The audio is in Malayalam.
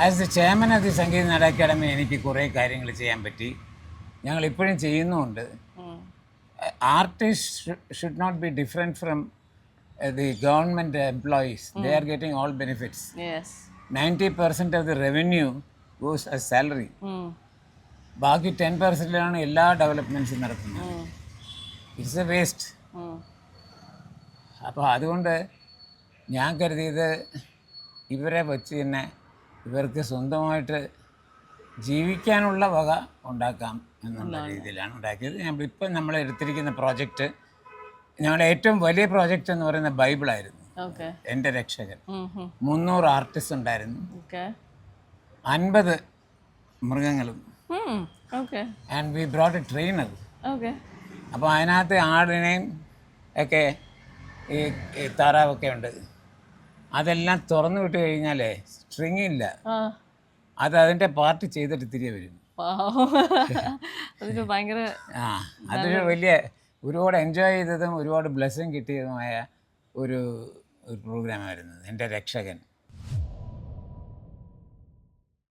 As a chairman of the Sangeet Natak Akademi എനിക്ക് കുറേ കാര്യങ്ങൾ ചെയ്യാൻ പറ്റി. ഞങ്ങൾ ഇപ്പോഴും ചെയ്യുന്നുമുണ്ട്. Artist should not be different from the government employees. They are getting all benefits. 90% of the revenue goes as salary. ബാക്കി 10%ലാണ് എല്ലാ ഡെവലപ്മെൻറ്റ്സും നടക്കുന്നത്. It's a waste. അപ്പോൾ അതുകൊണ്ട് ഞാൻ കരുതിയത് ഇവരെ വെച്ച് തന്നെ ഇവർക്ക് സ്വന്തമായിട്ട് ജീവിക്കാനുള്ള വക ഉണ്ടാക്കാം എന്നുള്ള രീതിയിലാണ് ഉണ്ടാക്കിയത്. ഇപ്പം നമ്മൾ എടുത്തിരിക്കുന്ന പ്രോജക്റ്റ്, ഞങ്ങളുടെ ഏറ്റവും വലിയ പ്രോജക്റ്റ് എന്ന് പറയുന്നത് ബൈബിളായിരുന്നു. എൻ്റെ രക്ഷകൻ. 300 ആർട്ടിസ്റ്റ് ഉണ്ടായിരുന്നു, 50 മൃഗങ്ങളും. And we brought A trainer. അപ്പോൾ അതിനകത്ത് ആടിനെയും ഒക്കെ ഈ താറാവൊക്കെ ഉണ്ട്. അതെല്ലാം തുറന്നു വിട്ട് കഴിഞ്ഞാലേ സ്ട്രിങ് ഇല്ല, അത് അതിൻ്റെ പാർട്ട് ചെയ്തിട്ട് തിരികെ വരും. അതൊരു വലിയ ഒരുപാട് എൻജോയ് ചെയ്തതും ഒരുപാട് ബ്ലെസ്സിങ് കിട്ടിയതുമായ ഒരു പ്രോഗ്രാമായിരുന്നു എൻ്റെ രക്ഷകൻ.